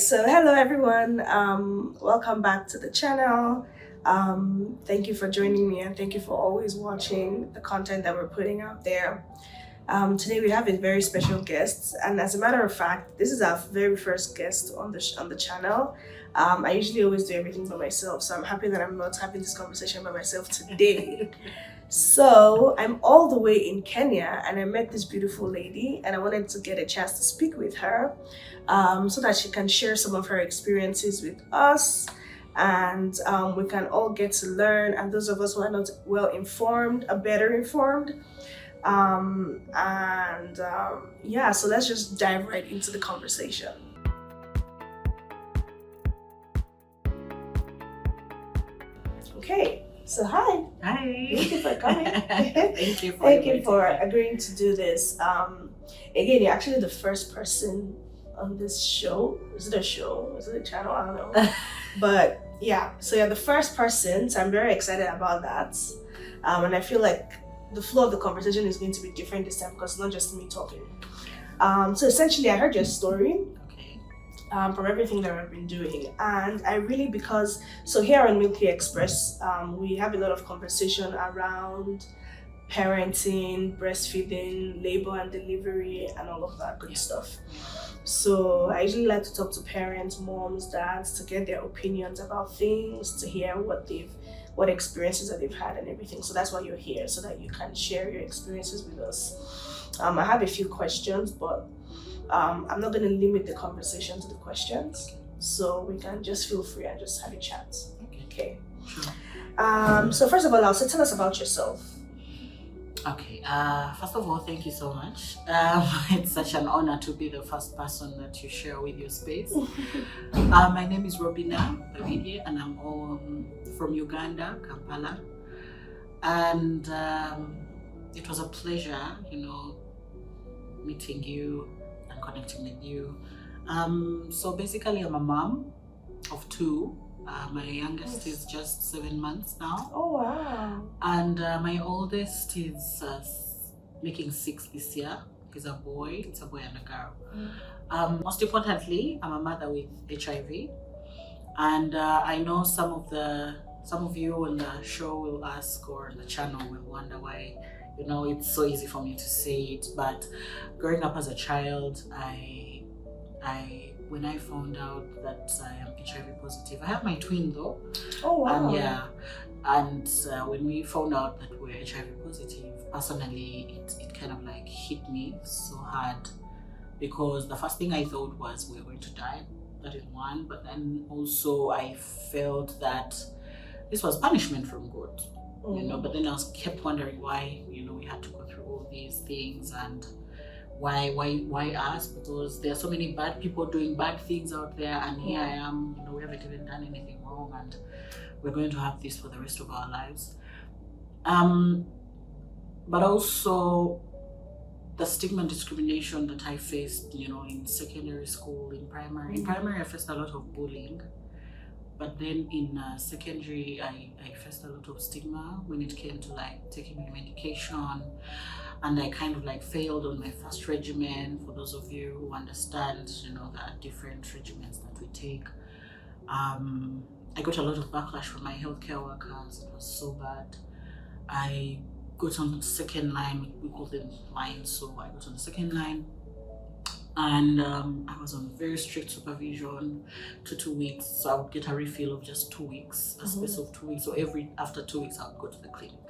so hello everyone. Welcome back to the channel. Thank you for joining me and thank you for always watching the content that we're putting out there. Today we have a very special guest, and as a matter of fact, this is our very first guest on the channel. I usually always do everything by myself, so I'm happy that I'm not having this conversation by myself today. So I'm all the way in Kenya, and I met this beautiful lady, and I wanted to get a chance to speak with her, so that she can share some of her experiences with us, and we can all get to learn. And those of us who are not well informed are better informed. Yeah, so let's just dive right into the conversation. Okay. So hi. Hi. Thank you for coming. Thank you for Thank you for agreeing to do this. Again, you're actually the first person on this show. Is it a show? Is it a channel? I don't know. But yeah, so you're the first person, so I'm very excited about that. And I feel like the flow of the conversation is going to be different this time because it's not just me talking. So essentially, I heard your story. From everything that I've been doing, and I really, because so here on Milky Express, we have a lot of conversation around parenting, breastfeeding, labor and delivery, and all of that good stuff. So I usually like to talk to parents, moms, dads, to get their opinions about things, to hear what experiences that they've had and everything. So that's why you're here, so that you can share your experiences with us. I have a few questions, but I'm not going to limit the conversation to the questions, so we can just feel free and just have a chat. Okay. Sure. So first of all, also tell us about yourself. Okay. First of all, thank you so much. It's such an honor to be the first person that you share with your space. My name is Robina Davide, and I'm from Uganda, Kampala. And it was a pleasure, meeting you and connecting with you. So basically, I'm a mom of two. My youngest is just 7 months now. Oh wow! And my oldest is making 6 this year. He's a boy. It's a boy and a girl. Most importantly, I'm a mother with HIV, and I know some of you on the show will ask, or the channel will wonder why. It's so easy for me to say it, but growing up as a child, when I found out that I am HIV positive, I have my twin though. Oh wow! And when we found out that we're HIV positive, personally, it kind of like hit me so hard, because the first thing I thought was we're going to die. That is one, but then also I felt that this was punishment from God. But then I kept wondering why, we had to go through all these things, and why us? Because there are so many bad people doing bad things out there, and here I am, we haven't even done anything wrong, and we're going to have this for the rest of our lives. But also the stigma and discrimination that I faced, in secondary school, in primary. In primary, I faced a lot of bullying. But then in secondary, I faced a lot of stigma when it came to like taking my medication, and I kind of like failed on my first regimen. For those of you who understand, there are different regimens that we take. I got a lot of backlash from my healthcare workers. It was so bad. I got on the second line, we call them lines, so I got on the second line. And I was on very strict supervision to 2 weeks. So I would get a refill of just 2 weeks, a space of 2 weeks. So after 2 weeks, I would go to the clinic.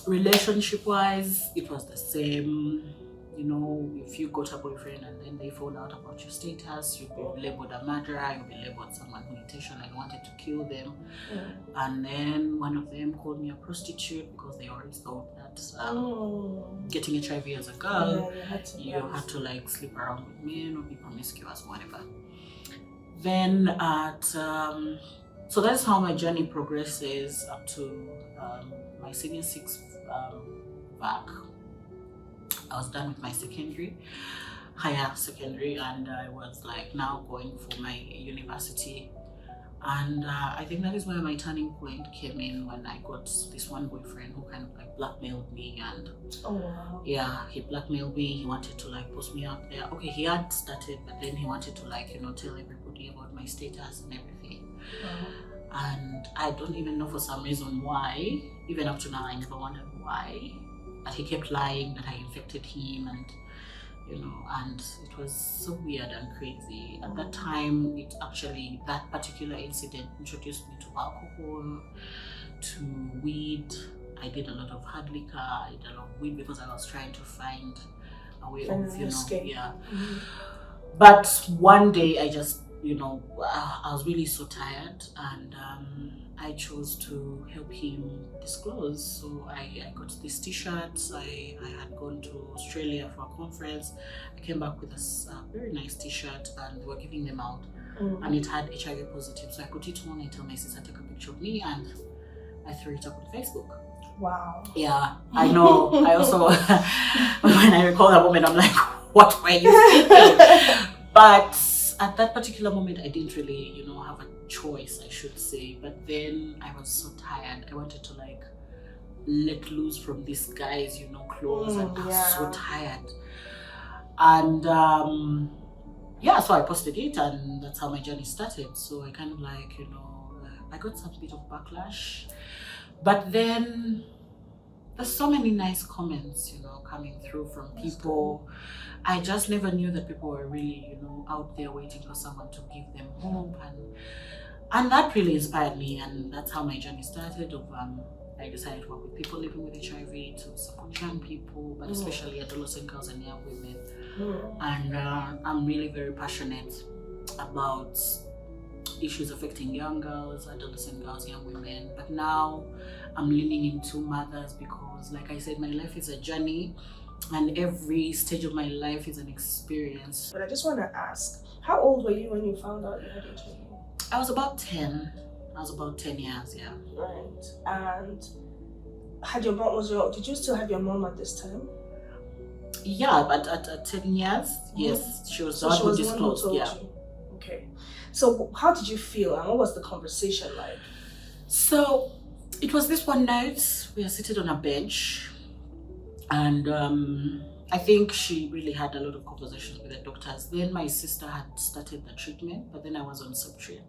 Relationship-wise, it was the same. If you got a boyfriend and then they found out about your status, you'd be labeled a murderer, you'd be labeled someone who intentionally wanted to kill them. And then one of them called me a prostitute because they always thought that getting HIV as a girl, you had to like sleep around with men or be promiscuous, whatever. Then so that's how my journey progresses up to my senior 6 back. I was done with my higher secondary, and I was like now going for my university. And I think that is where my turning point came in, when I got this one boyfriend who kind of like blackmailed me. And Oh wow. yeah, he blackmailed me. He wanted to like post me out there. Okay, he had started, but then he wanted to like, tell everybody about my status and everything. And I don't even know for some reason why. Even up to now, I never wondered why. But he kept lying that I infected him, and and it was so weird and crazy. At that time, that particular incident introduced me to alcohol, to weed. I did a lot of hard liquor, I did a lot of weed because I was trying to find a way of, escape. yeah. But one day I just, I was really so tired, and I chose to help him disclose. So I got these t-shirts. I had gone to Australia for a conference. I came back with this very nice t-shirt, and we were giving them out. And it had HIV positive. So I put it on, I tell my sister, take a picture of me, and I threw it up on Facebook. Wow. Yeah, I know. I also, when I recall that moment, I'm like, what were you thinking? But at that particular moment, I didn't really, have a choice, I should say. But then I was so tired. I wanted to like let loose from this guy's, clothes, and I was so tired. And so I posted it, and that's how my journey started. So I kind of like, I got some bit of backlash, but then there's so many nice comments, coming through from people. I just never knew that people were really, out there waiting for someone to give them hope, and that really inspired me, and that's how my journey started. I decided to work with people living with HIV, to support young people, but especially adolescent girls and young women. And I'm really very passionate about issues affecting young girls, adolescent girls, young women. But now I'm leaning into mothers because, like I said, my life is a journey, and every stage of my life is an experience. But I just want to ask, how old were you when you found out you had HIV? I was about 10. I was about 10 years, yeah. Right. And did you still have your mom at this time? Yeah, but at 10 years, yes, she was the one who disclosed. Yeah. Okay. So how did you feel, and what was the conversation like? So it was this one night, we were seated on a bench, and I think she really had a lot of conversations with the doctors. Then my sister had started the treatment, but then I was on sub-treat.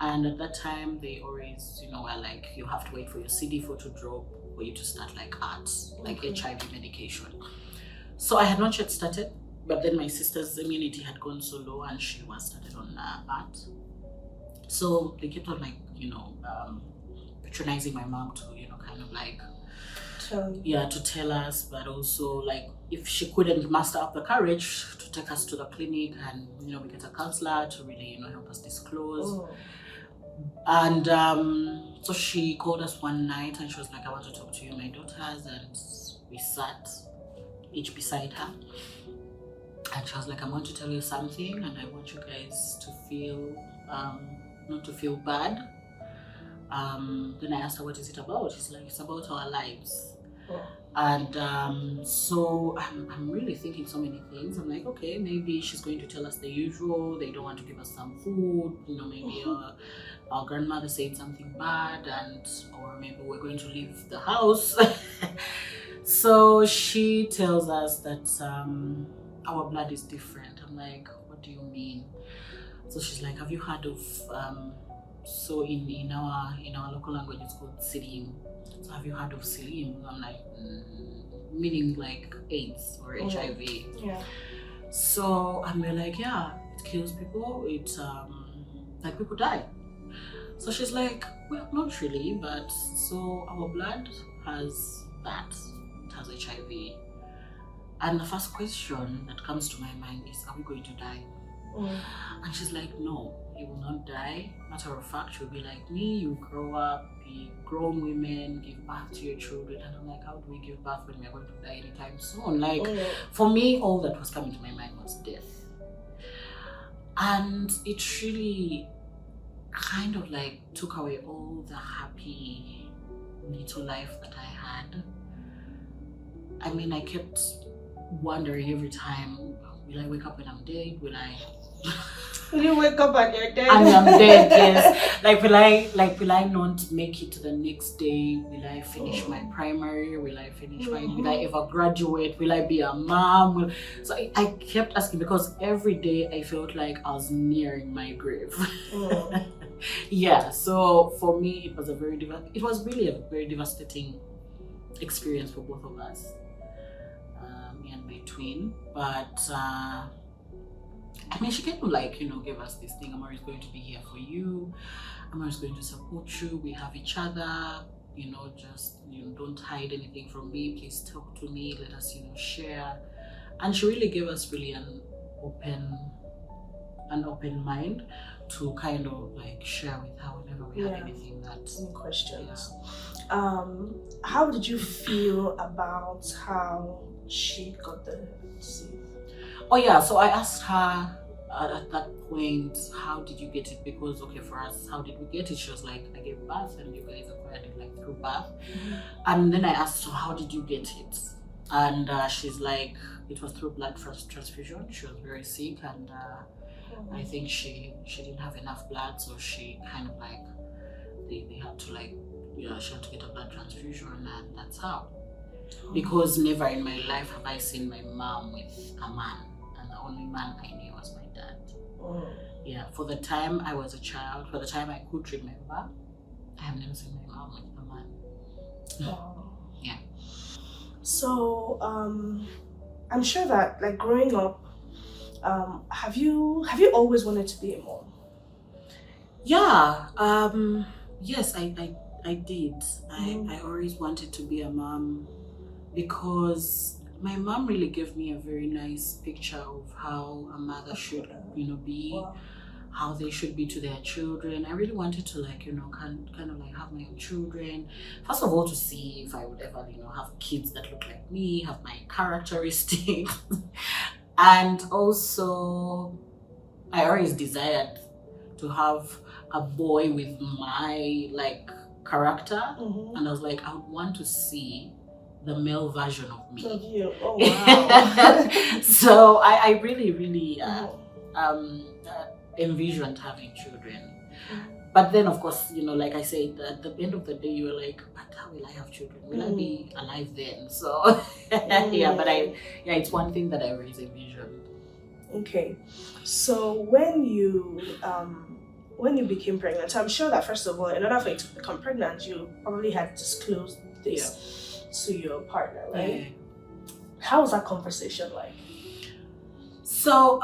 And at that time, they always, were like, you have to wait for your CD4 to drop for you to start like ARTs, like HIV medication. So I had not yet started, but then my sister's immunity had gone so low, and she was started on ART. So they kept on like, patronizing my mom to, kind of like, to tell us, but also like if she couldn't muster up the courage to take us to the clinic and, we get a counselor to really, help us disclose. And so she called us one night, and she was like, I want to talk to you, my daughters. And we sat each beside her, and she was like, I want to tell you something, and I want you guys to feel not to feel bad. Then I asked her, what is it about? She's like, it's about our lives. And so I'm really thinking so many things. I'm like, okay, maybe she's going to tell us the usual. They don't want to give us some food, maybe our grandmother said something bad, or maybe we're going to leave the house. So she tells us that our blood is different. I'm like, what do you mean? So she's like, have you heard of so in our local language it's called Silim. So have you heard of Silim? I'm like, meaning like AIDS or HIV. Yeah. So and we're like, yeah, it kills people. It like people die. So she's like, well, not really, but so our blood has that. It has HIV. And the first question that comes to my mind is, are we going to die? And she's like, no, you will not die. Matter of fact, you'll be like me, you grow up, be grown women, give birth to your children. And I'm like, how do we give birth when we're going to die anytime soon? Like, for me, all that was coming to my mind was death. And it really kind of like took away all the happy little life that I had. I mean, I kept wondering every time, will I wake up when I'm dead? Will I Will you wake up and you're dead? And I'm dead, yes. Will I not make it to the next day? Will I finish my primary? Will I finish will I ever graduate? Will I be a mom? So I kept asking because every day I felt like I was nearing my grave. Yeah, so for me it was really a very devastating experience for both of us, me and my twin. But I mean, she kind of gave us this thing. I'm always going to be here for you. I'm always going to support you. We have each other. Just don't hide anything from me. Please talk to me. Let us share. And she really gave us really an open mind to kind of share with her whenever we had anything any questions. How did you feel about how she got the disease? Oh yeah, so I asked her at that point, how did you get it? Because for us, how did we get it? She was like, I gave birth and you guys acquired it through birth. And then I asked her, how did you get it? And she's like, it was through blood transfusion. She was very sick and I think she didn't have enough blood, so she kind of they had to she had to get a blood transfusion, and that's how. Because never in my life have I seen my mom with a man, and the only man I knew was my dad. Yeah, for the time I was a child, for the time I could remember, I have never seen my mom with a man. Yeah. So I'm sure that growing up, have you always wanted to be a mom? Yeah. Yes, I did. I always wanted to be a mom because my mom really gave me a very nice picture of how a mother should be, how they should be to their children. I really wanted to kind of have my own children. First of all, to see if I would ever have kids that look like me, have my characteristics. And also I always desired to have a boy with my character, and I was like, I would want to see the male version of me. Of you. Oh wow. So I really envisioned having children. But then of course, like I said, at the end of the day you were like, but how will I have children? Will I be alive then? So it's one thing that I always envisioned. Okay. So when you became pregnant, so I'm sure that first of all, in order for you to become pregnant, you probably had disclosed this to your partner, right? Yeah. How was that conversation like? So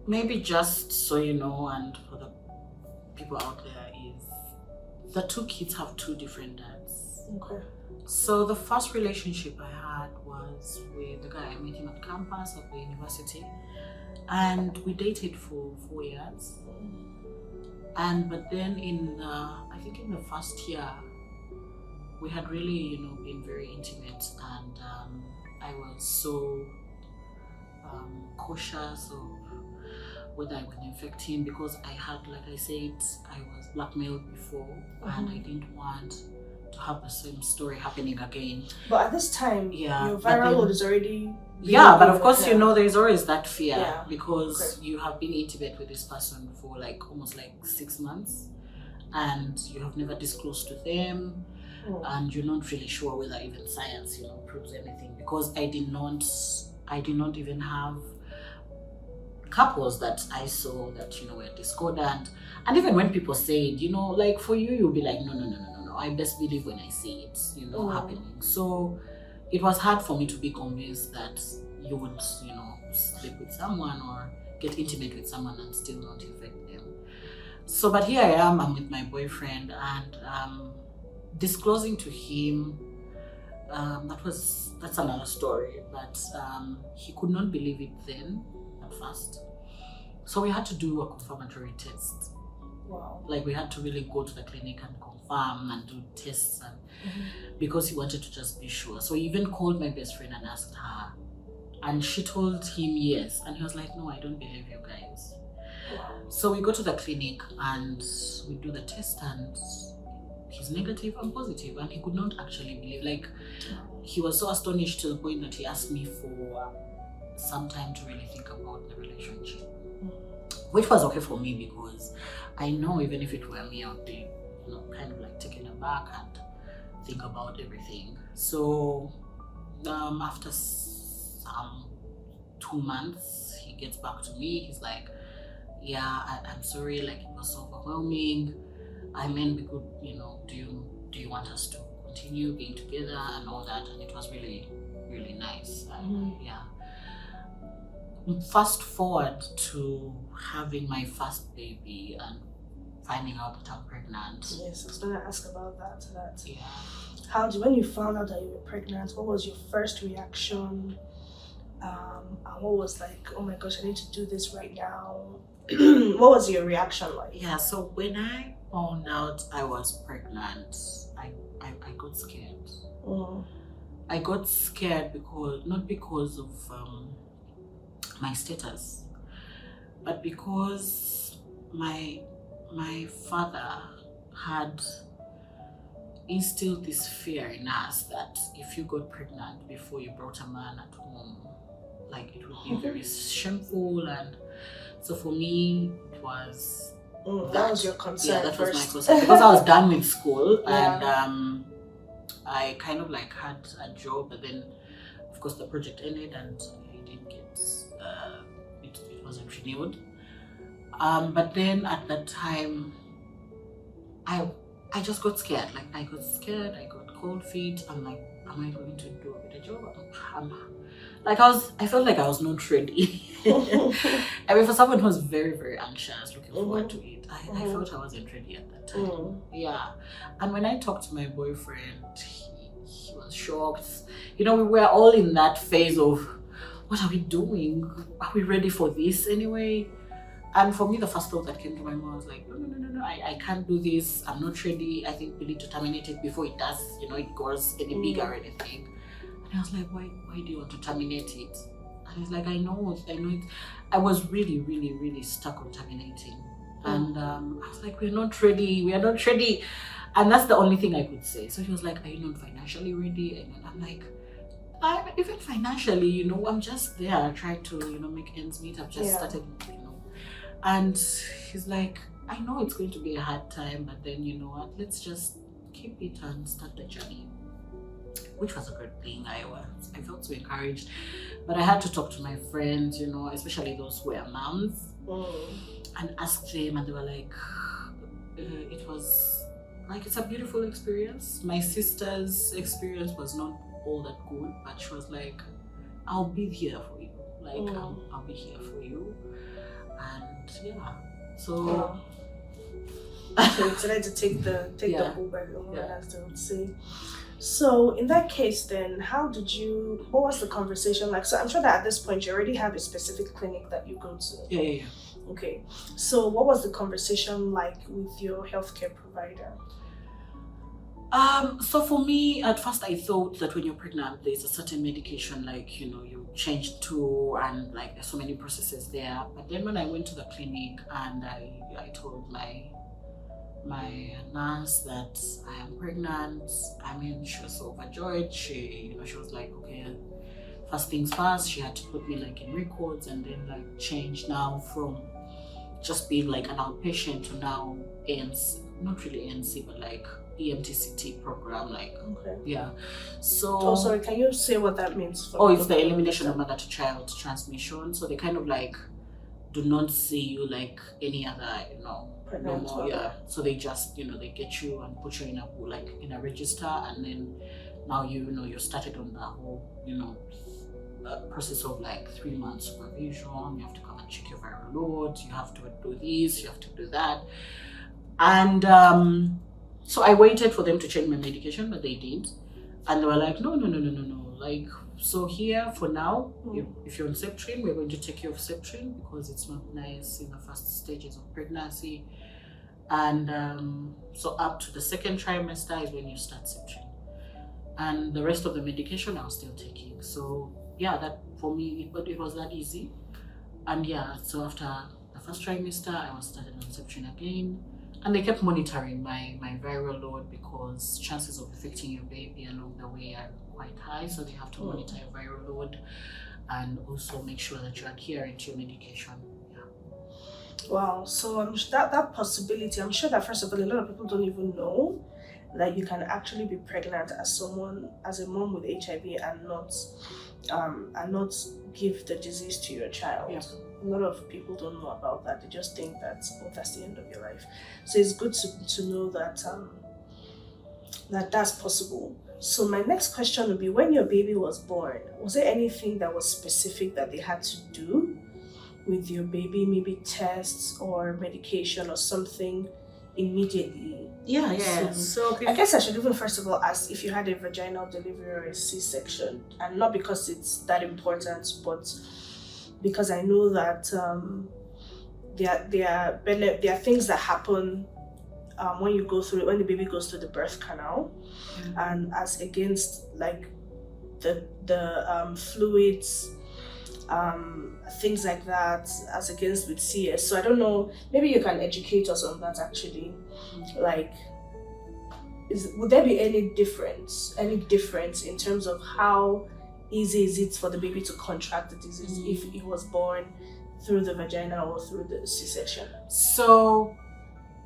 maybe just so you know, and for the people out there, is the two kids have two different dads. Okay. So the first relationship I had was with the guy. I met him at campus at the university, and we dated for 4 years. But then I think in the first year, we had really been very intimate, and I was so cautious of whether I would infect him, because I had, like I said, I was blackmailed before, and I didn't want to have the same story happening again. But at this time, your viral load is already... but of course, there's always that fear, because you have been intimate with this person for almost 6 months, and you have never disclosed to them, and you're not really sure whether even science, proves anything, because I did not even have couples that I saw that were discordant. And even when people say it, for you, you'll be like, no, I best believe when I see it happening. So it was hard for me to be convinced that you would sleep with someone or get intimate with someone and still not infect them. So but here I am, I'm with my boyfriend, and disclosing to him, that's another story, but he could not believe it then at first. So we had to do a confirmatory test. Wow. We had to really go to the clinic and confirm and do tests, and because he wanted to just be sure. So he even called my best friend and asked her, and she told him yes, and he was like, no, I don't believe you guys. Wow. So we go to the clinic and we do the test, and he's negative and positive, and he could not actually believe. He was so astonished to the point that he asked me for some time to really think about the relationship, which was okay for me because I know even if it were me, I would be, kind of like taken aback and think about everything. So after some 2 months, he gets back to me. He's like, yeah, I'm sorry, like it was so overwhelming. I mean, we could, do you want us to continue being together and all that? And it was really, really nice. And yeah. Fast forward to having my first baby and finding out that I'm pregnant. Yes, I was gonna ask about that. Yeah. When you found out that you were pregnant, what was your first reaction? And what was like, oh my gosh, I need to do this right now? What was your reaction like? Yeah, so when I found out I was pregnant, I got scared. I got scared not because of my status, but because my father had instilled this fear in us that if you got pregnant before you brought a man at home, like it would be very shameful. And so for me it was that was your concern. Yeah, that first. was my concern because I was done with school. Yeah. And I kind of like had a job, but then of course the project ended and I didn't get it wasn't renewed. But then at that time I just got scared. Like I got scared, I got cold feet. I'm like, am I going to do a better job? I felt like I was not ready. I mean, for someone who was very, very anxious, looking forward to it, I felt I wasn't ready at that time. Yeah. And when I talked to my boyfriend, he was shocked. We were all in that phase of, what are we doing? Are we ready for this anyway? And for me, the first thought that came to my mind was like, no, I can't do this. I'm not ready. I think we need to terminate it before it does, it goes any bigger or anything. And I was like, why do you want to terminate it? And he's like, I know it. I was really, really, really stuck on terminating. And I was like, we are not ready. And that's the only thing I could say. So he was like, are you not financially ready? And I'm like, even financially, I'm just there trying to, make ends meet. I've just started, And he's like, I know it's going to be a hard time, but then you know what? Let's just keep it and start the journey. Which was a good thing. I felt so encouraged. But I had to talk to my friends, especially those who were moms, and ask them, and they were like, it was like, it's a beautiful experience. My sister's experience was not all that good, but she was like, I'll be here for you. Like, I'll be here for you. And yeah, so so you decided to take the bull by the horn, as they would say. So in that case, then, what was the conversation like? So I'm sure that at this point you already have a specific clinic that you go to. Yeah. Okay. So what was the conversation like with your healthcare provider? So for me, at first I thought that when you're pregnant, there's a certain medication, like, you change to, and like there's so many processes there. But then when I went to the clinic and I told my nurse that I am pregnant, I mean, she was so overjoyed. She was like, okay, first things first, she had to put me like in records and then like change now from just being like an outpatient to now ANC, not really ANC, but like EMTCT program, like, yeah. So, oh, sorry, can you say what that means? It's the elimination of mother to child transmission. So they kind of like do not see you like any other, normal, yeah. So they just, they get you and put you in a register, and then now you're started on the whole, process of like 3 months supervision. You have to come and check your viral load. You have to do this. You have to do that, and so I waited for them to change my medication, but they didn't. And they were like, no. Like, so here for now, if you're on Septrin, we're going to take you off Septrin because it's not nice in the first stages of pregnancy. And so up to the second trimester is when you start Septrin. And the rest of the medication I was still taking. So yeah, that for me, it was that easy. And yeah, so after the first trimester, I was started on Septrin again. And they kept monitoring my viral load because chances of affecting your baby along the way are quite high. So they have to monitor your viral load. and also make sure that you're adhering to your medication. Wow. So that possibility, I'm sure that first of all, a lot of people don't even know that you can actually be pregnant as a mom with HIV and not give the disease to your child. Yeah. A lot of people don't know about that. They just think that that's the end of your life. So it's good to know that that's possible. So my next question would be, when your baby was born, was there anything that was specific that they had to do with your baby, maybe tests or medication or something immediately? So I guess I should even first of all ask if you had a vaginal delivery or a C-section, and not because it's that important, but because I know that there are things that happen when the baby goes through the birth canal, and as against like the fluids, things like that, as against with CS. So I don't know, maybe you can educate us on that actually. Like, would there be any difference in terms of how easy is it for the baby to contract the disease if it was born through the vagina or through the C-section? So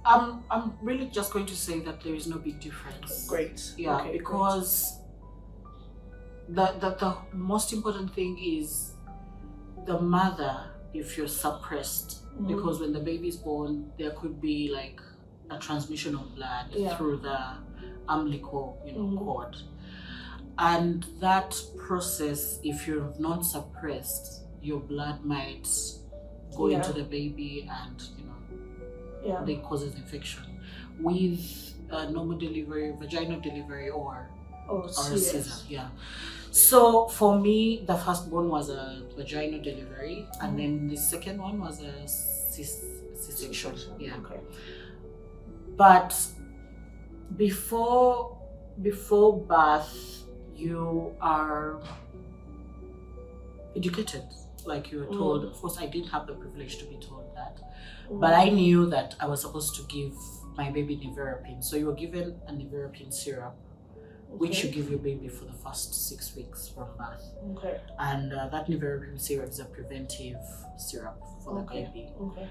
I'm really just going to say that there is no big difference. Great. Yeah, okay, because the most important thing is the mother, if you're suppressed, because when the baby is born, there could be like a transmission of blood through the umbilical, cord. And that process, if you're not suppressed, your blood might go into the baby and, they causes infection. With normal delivery, vaginal delivery or Caesar. Yeah. So for me, the firstborn was a vaginal delivery, and then the second one was a C-section. Yeah. Okay. But before birth, you are educated, like you were told. Of course, I didn't have the privilege to be told that, but I knew that I was supposed to give my baby nevirapine. So you were given a nevirapine syrup, which you give your baby for the first 6 weeks from birth. Okay. And that nevirapine syrup is a preventive syrup for the baby. Okay.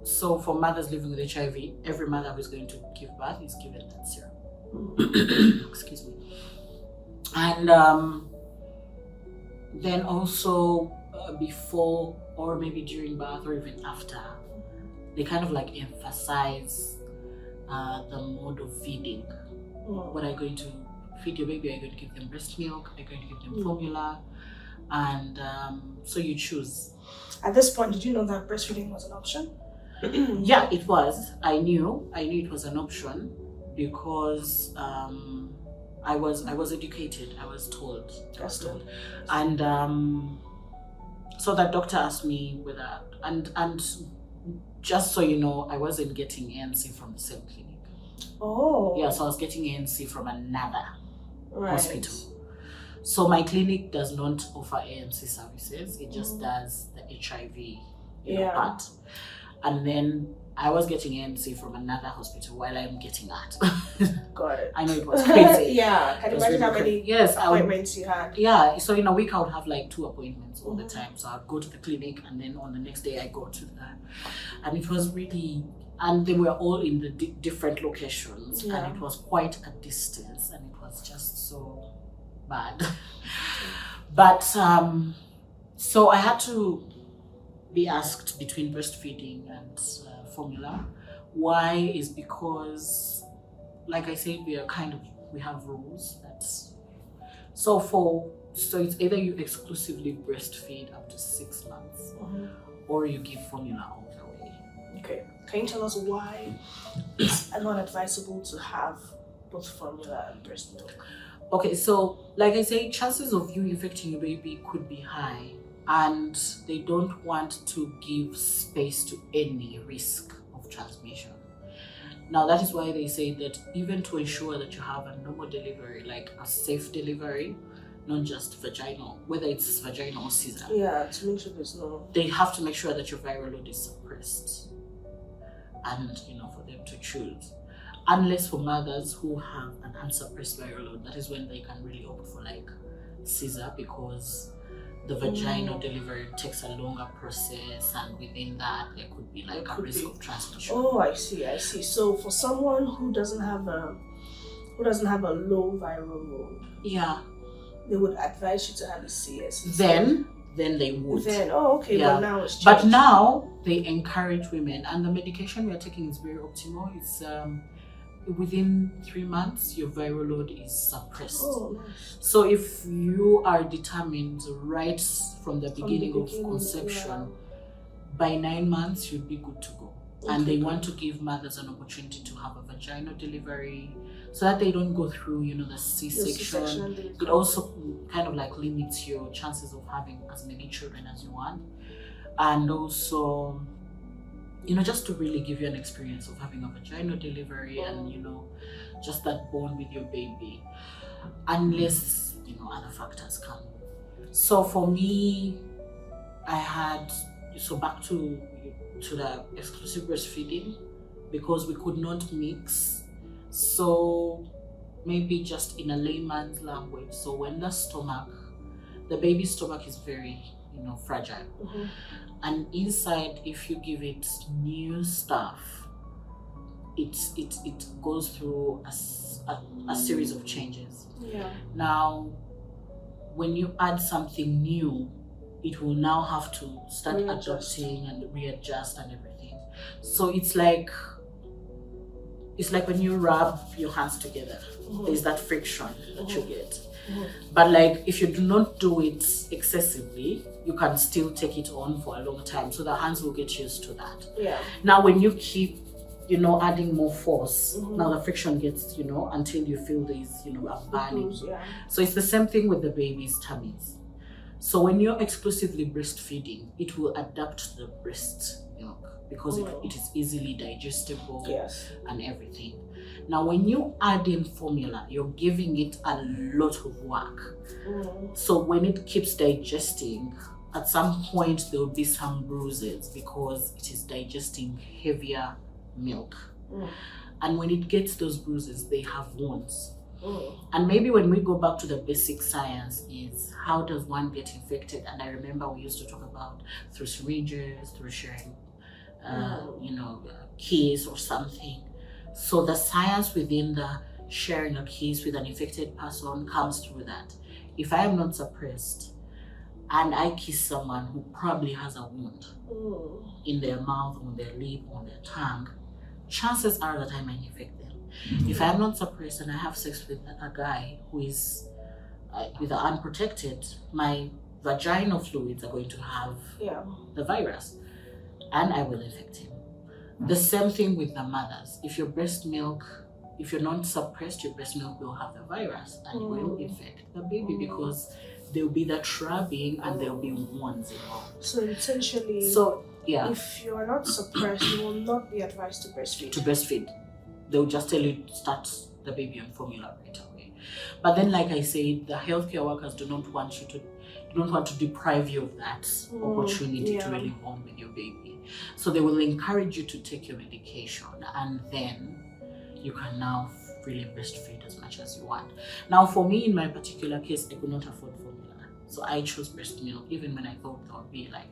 So for mothers living with HIV, every mother who is going to give birth is given that syrup. Excuse me. And then also before or maybe during birth or even after, they kind of like emphasize the mode of feeding. What are you going to feed your baby? Are you going to give them breast milk? Are you going to give them formula? And so you choose. At this point, did you know that breastfeeding was an option? Yeah, it was. I knew it was an option because I was educated. I was told. And so that doctor asked me whether and just so you know, I wasn't getting ANC from the same clinic. Oh. Yeah, so I was getting ANC from another hospital. So my clinic does not offer ANC services. It just does the HIV part. And then I was getting ANC from another hospital while I'm getting that. Got it. I know it was crazy. Yeah, can you imagine how many appointments you had? Yeah, so in a week I would have like 2 appointments all the time. So I'd go to the clinic and then on the next day I go to and it was really, and they were all in the different locations and it was quite a distance and it was just so bad. But so I had to be asked between breastfeeding and formula. Why is because, like I said, we have rules. So it's either you exclusively breastfeed up to 6 months or you give formula all the way. Okay. Can you tell us why it's not advisable to have both formula and breast milk? Okay, so like I say, chances of you infecting your baby could be high, and they don't want to give space to any risk of transmission. Now that is why they say that even to ensure that you have a normal delivery, like a safe delivery, not just vaginal, whether it's vaginal or Caesar. Yeah, to make sure there's no. They have to make sure that your viral load is suppressed, and for them to choose. Unless for mothers who have an unsuppressed viral load, that is when they can really opt for like Caesar, because the vaginal delivery takes a longer process, and within that there could be like a risk of transmission. Oh, I see. So for someone who doesn't have a low viral load, yeah, they would advise you to have a CS. Then they would. Okay, yeah. but now it's changed. But now they encourage women, and the medication we are taking is very optimal. It's within 3 months your viral load is suppressed. Oh, nice. So if you are determined right from the beginning of conception, by 9 months you'll be good to go. Okay, and they want to give mothers an opportunity to have a vaginal delivery so that they don't go through, the C-section. It also kind of like limits your chances of having as many children as you want. And also, just to really give you an experience of having a vaginal delivery and, just that bond with your baby, unless, other factors come. So for me, back to the exclusive breastfeeding, because we could not mix. So maybe just in a layman's language, so when the baby's stomach is very, fragile. Mm-hmm. And inside, if you give it new stuff, it goes through a series of changes. Yeah. Now, when you add something new, it will now have to start adjusting and readjust and everything. So it's like when you rub your hands together, there's that friction that you get. But like if you do not do it excessively, you can still take it on for a long time, so the hands will get used to that. Yeah. Now when you keep adding more force, now the friction gets until you feel there's a burning. Yeah. So it's the same thing with the baby's tummies. So when you're exclusively breastfeeding, it will adapt to the breast milk because it is easily digestible. Yes. And everything. Now when you add in formula, you're giving it a lot of work. So when it keeps digesting, at some point there will be some bruises because it is digesting heavier milk. And when it gets those bruises, they have wounds. And maybe when we go back to the basic science is how does one get infected? And I remember we used to talk about through syringes, through sharing keys or something. So the science within the sharing a kiss with an infected person comes through that. If I am not suppressed and I kiss someone who probably has a wound in their mouth, on their lip, on their tongue, chances are that I might infect them. If I am not suppressed and I have sex with a guy who is either unprotected, my vaginal fluids are going to have the virus and I will infect him. The same thing with the mothers. If you're not suppressed, your breast milk will have the virus and will infect the baby because there will be that rubbing and there will be wounds involved. So essentially, if you are not suppressed, you will not be advised to breastfeed. They'll just tell you to start the baby on formula right away. But then, like I said, the healthcare workers do not want to deprive you of that opportunity to really bond with your baby. So they will encourage you to take your medication, and then you can now really breastfeed as much as you want. Now, for me, in my particular case, I could not afford formula, so I chose breast milk, even when I thought that would be like,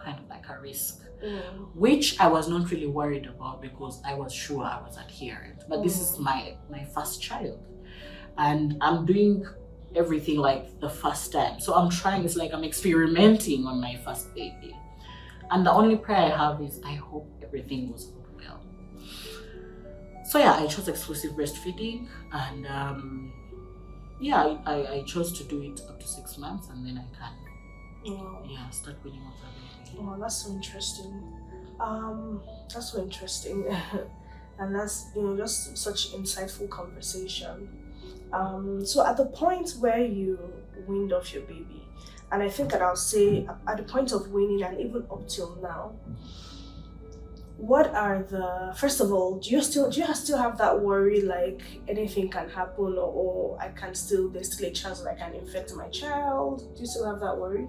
kind of like a risk, which I was not really worried about because I was sure I was adherent. But this is my first child, and I'm doing everything like the first time. So I'm trying. It's like I'm experimenting on my first baby. And the only prayer I have is I hope everything goes well. So I chose exclusive breastfeeding, and I chose to do it up to 6 months, and then I can start winning with the baby. Oh, that's so interesting. That's so interesting, and that's just such insightful conversation. So at the point where you weaned off your baby, and I think that I'll say at the point of weaning and even up till now, what are first of all, do you still have that worry like anything can happen or there's still a chance that I can infect my child? Do you still have that worry?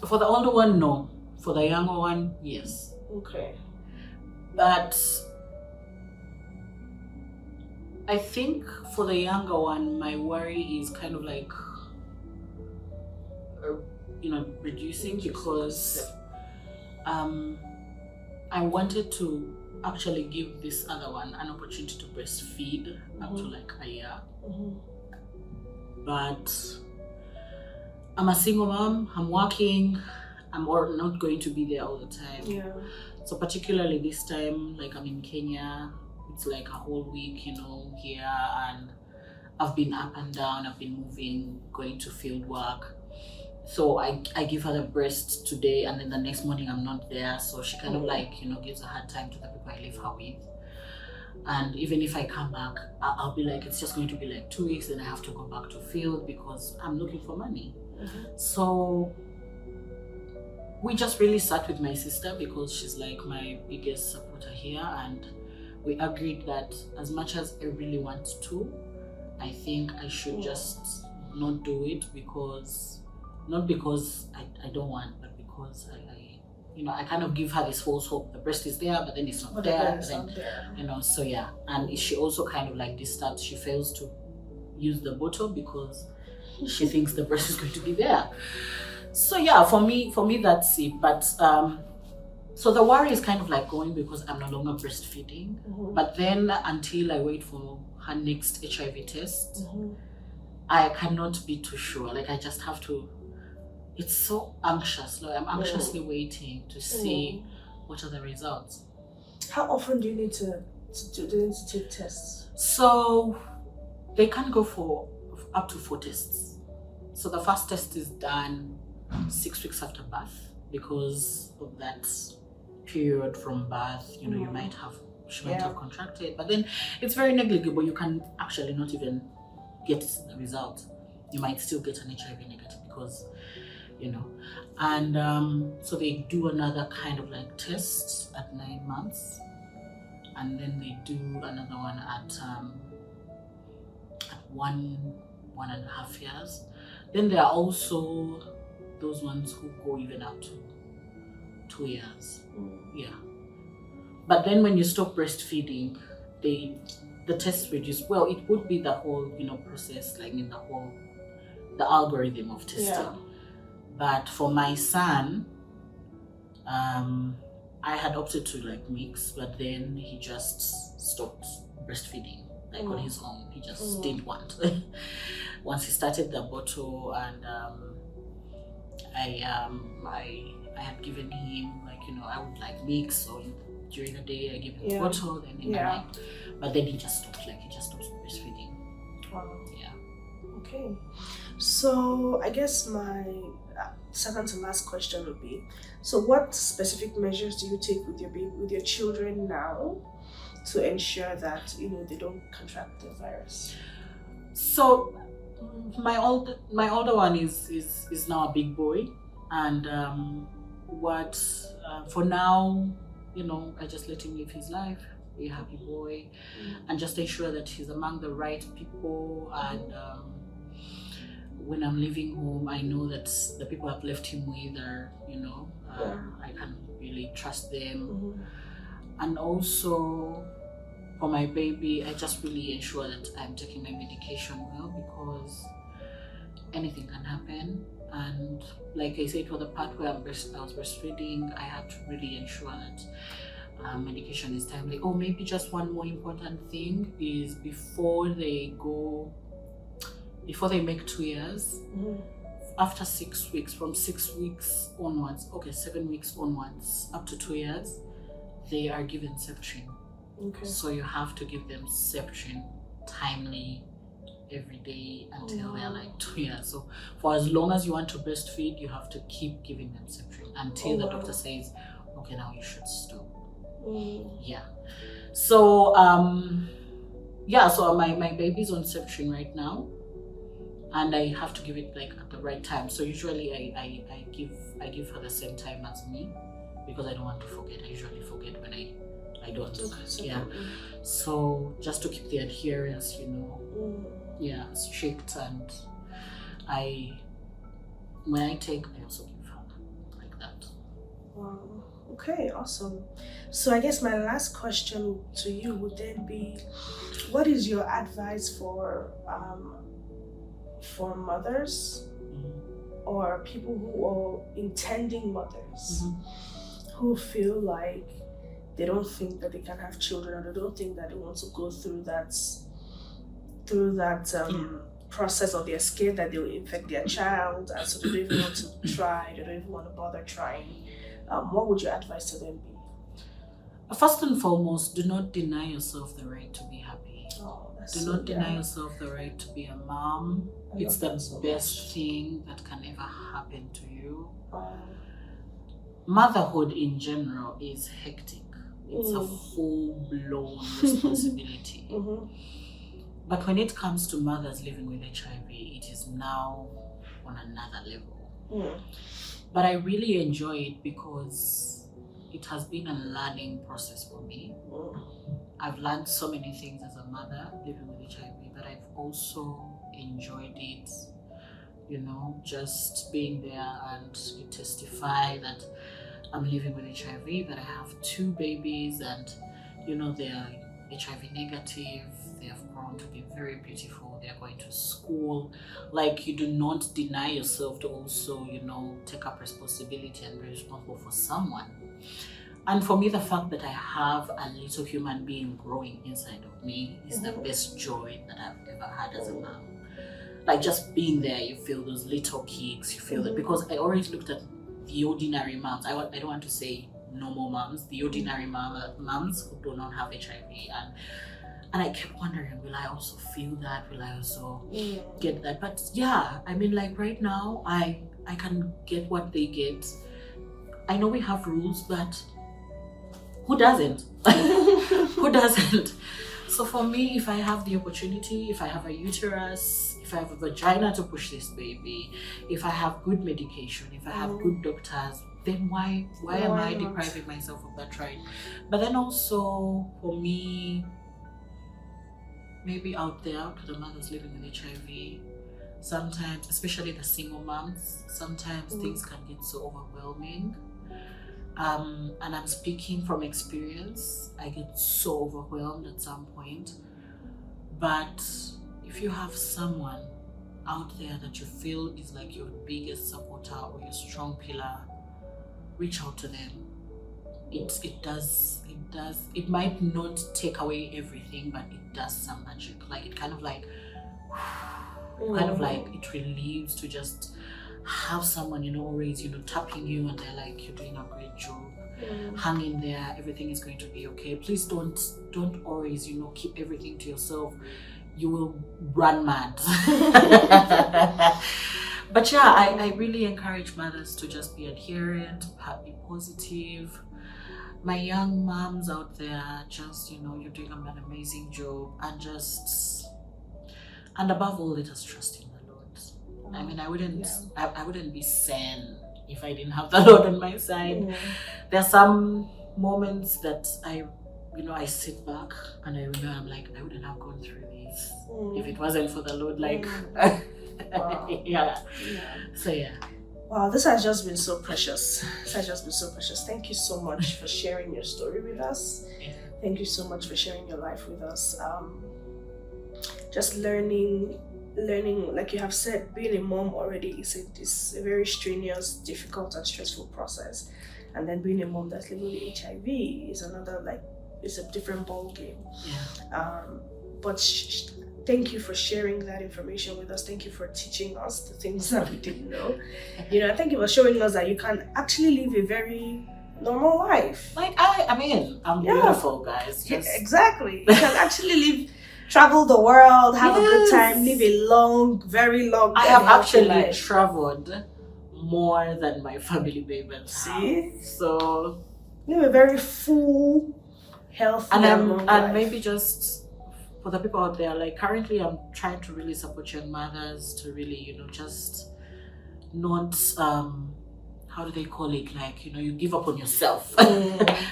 For the older one, no. For the younger one, yes. Okay. But I think for the younger one, my worry is kind of like reducing because I wanted to actually give this other one an opportunity to breastfeed up to like a year. But I'm a single mom, I'm working, I'm not going to be there all the time. Yeah. So particularly this time, like I'm in Kenya, it's like a whole week, here, and I've been up and down, I've been moving, going to field work. So I give her the breast today, and then the next morning I'm not there. So she kind of like, gives a hard time to the people I live her with. And even if I come back, I'll be like, it's just going to be like 2 weeks, then I have to go back to field because I'm looking for money. So we just really sat with my sister because she's like my biggest supporter here, and we agreed that as much as I really want to, I think I should just not do it not because I don't want, but because I kind of give her this false hope. The breast is there, but then it's not there. So yeah. And she also kind of like disturbed. She fails to use the bottle because she thinks the breast is going to be there. So yeah, for me that's it. But so the worry is kind of like going because I'm no longer breastfeeding. But then until I wait for her next HIV test, I cannot be too sure. Like I just have to. It's so anxious. Like I'm anxiously waiting to see what are the results. How often do you need to take tests? So they can go for up to 4 tests. So the first test is done 6 weeks after birth because of that period from birth. She might have contracted, but then it's very negligible. You can actually not even get the result. You might still get an HIV negative because and so they do another kind of like test at 9 months, and then they do another one at 1.5 years. Then there are also those ones who go even up to 2 years. Yeah. But then when you stop breastfeeding, the tests reduce. Well, it would be the whole process, like in the algorithm of testing. Yeah. But for my son, I had opted to like mix, but then he just stopped breastfeeding on his own. He just didn't want. Once he started the bottle, and I had given him I would like mix, so during the day I give him the bottle, then in the night. But then he just stopped. He just stopped breastfeeding. Wow. Yeah. Okay. So I guess my second to last question would be, so what specific measures do you take with your children now to ensure that they don't contract the virus? So my older one is now a big boy, and for now, I just let him live his life, be a happy boy, and just ensure that he's among the right people. And when I'm leaving home, I know that the people I've left him with are, I can really trust them. And also for my baby, I just really ensure that I'm taking my medication well, because anything can happen. And like I said, for the part where I was breastfeeding, I had to really ensure that medication is timely. Oh, maybe just one more important thing is before they make 2 years, after 6 weeks, from 6 weeks onwards, 7 weeks onwards, up to 2 years, they are given Septrin. Okay. So you have to give them Septrin timely every day until they're like 2 years. So for as long as you want to breastfeed, you have to keep giving them Septrin until the doctor says, okay, now you should stop. Yeah. So so my baby's on Septrin right now, and I have to give it at the right time. So usually I give her the same time as me, because I don't want to forget. I usually forget when I don't. Yeah. So just to keep the adherence, strict, and when I take, I also give her like that. Wow. Okay, awesome. So I guess my last question to you would then be, what is your advice for mothers or people who are intending mothers Mm-hmm. who feel like they don't think that they can have children, or they don't think that they want to go through that process, or they're scared that they will infect their child, and so they don't even want to try, they don't even want to bother trying. What would your advice to them be? First and foremost, do not deny yourself the right to be happy. Do not deny yourself the right to be a mom. It's the best thing that can ever happen to you. Motherhood in general is hectic. It's a full-blown responsibility. But when it comes to mothers living with HIV, it is now on another level. But I really enjoy it because it has been a learning process for me. I've learned so many things as a mother living with HIV, but I've also enjoyed it, you know, just being there and you testify that I'm living with HIV, that I have 2 babies and, you know, they're HIV negative, they have grown to be very beautiful, they're going to school. Like, you do not deny yourself to also, you know, take up responsibility and be responsible for someone. And for me, the fact that I have a little human being growing inside of me is the best joy that I've ever had as a mom. Like, just being there, you feel those little kicks, you feel that, because I always looked at the ordinary moms. I don't want to say normal moms, the ordinary moms who do not have HIV, and I kept wondering, will I also feel that? Will I also get that? But yeah, I mean, like right now, I can get what they get. I know we have rules, but who doesn't? Who doesn't? So for me, if I have the opportunity, if I have a uterus, if I have a vagina to push this baby, if I have good medication, if I have good doctors, then why am I depriving myself of that right? But then also for me, maybe out there to the mothers living with HIV, sometimes, especially the single moms, sometimes things can get so overwhelming. And I'm speaking from experience. I get so overwhelmed at some point. But if you have someone out there that you feel is like your biggest supporter or your strong pillar, reach out to them. It might not take away everything, but it does some magic. Like, it kind of like it relieves to just have someone, you know, always, you know, tapping you and they're like, you're doing a great job, hang in there, everything is going to be okay. Please don't always, you know, keep everything to yourself. You will run mad. But yeah, I really encourage mothers to just be adherent, be positive. My young moms out there, just, you know, you're doing an amazing job, and above all, let us trust in the Lord. I mean, I wouldn't be sane if I didn't have the Lord on my side. There are some moments that I sit back and I remember, I'm like, I wouldn't have gone through this if it wasn't for the Lord. Like, yeah. So yeah. Wow, this has just been so precious. Thank you so much for sharing your story with us. Thank you so much for sharing your life with us. Just learning, like you have said, being a mom already is a very strenuous, difficult, and stressful process. And then being a mom that's living with HIV is another, like, it's a different ball game. But thank you for sharing that information with us. Thank you for teaching us the things that we didn't know. You know, thank you for showing us that you can actually live a very normal life. Like, I mean, I'm beautiful, guys. Exactly. You can actually travel the world, have a good time, live a very long. I have actually traveled more than my family members. See? So you have a very full, healthy, and maybe just for the people out there, like, currently I'm trying to really support young mothers to really, you know, just not how do they call it, like, you know, you give up on yourself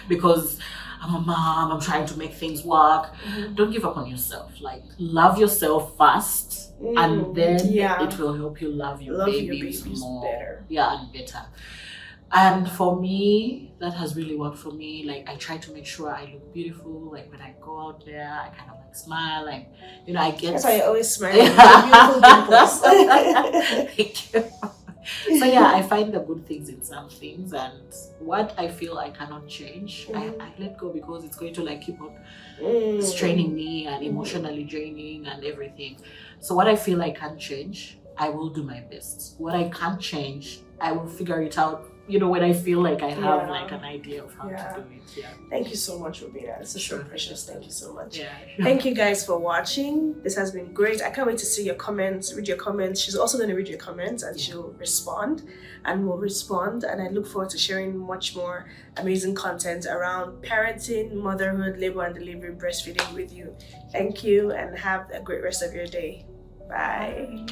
because I'm a mom, I'm trying to make things work. Don't give up on yourself. Like, love yourself first, and then it will help you love your babies more better. And better. And for me, that has really worked for me. Like, I try to make sure I look beautiful. Like, when I go out there, I kind of like smile. Like, you know, I get. That's why I always smile. Beautiful dimples. Thank you. So yeah, I find the good things in some things, and what I feel I cannot change, I let go, because it's going to like keep on straining me and emotionally draining and everything. So what I feel I can't change, I will do my best. What I can't change, I will figure it out, you know, when I feel like I have like an idea of how to do it. Yeah. Thank you so much, Rubina. This is so precious. Thank you so much. Yeah. Thank you guys for watching. This has been great. I can't wait to see your comments, read your comments. She's also going to read your comments and she'll respond, and we'll respond. And I look forward to sharing much more amazing content around parenting, motherhood, labor and delivery, breastfeeding with you. Thank you and have a great rest of your day. Bye.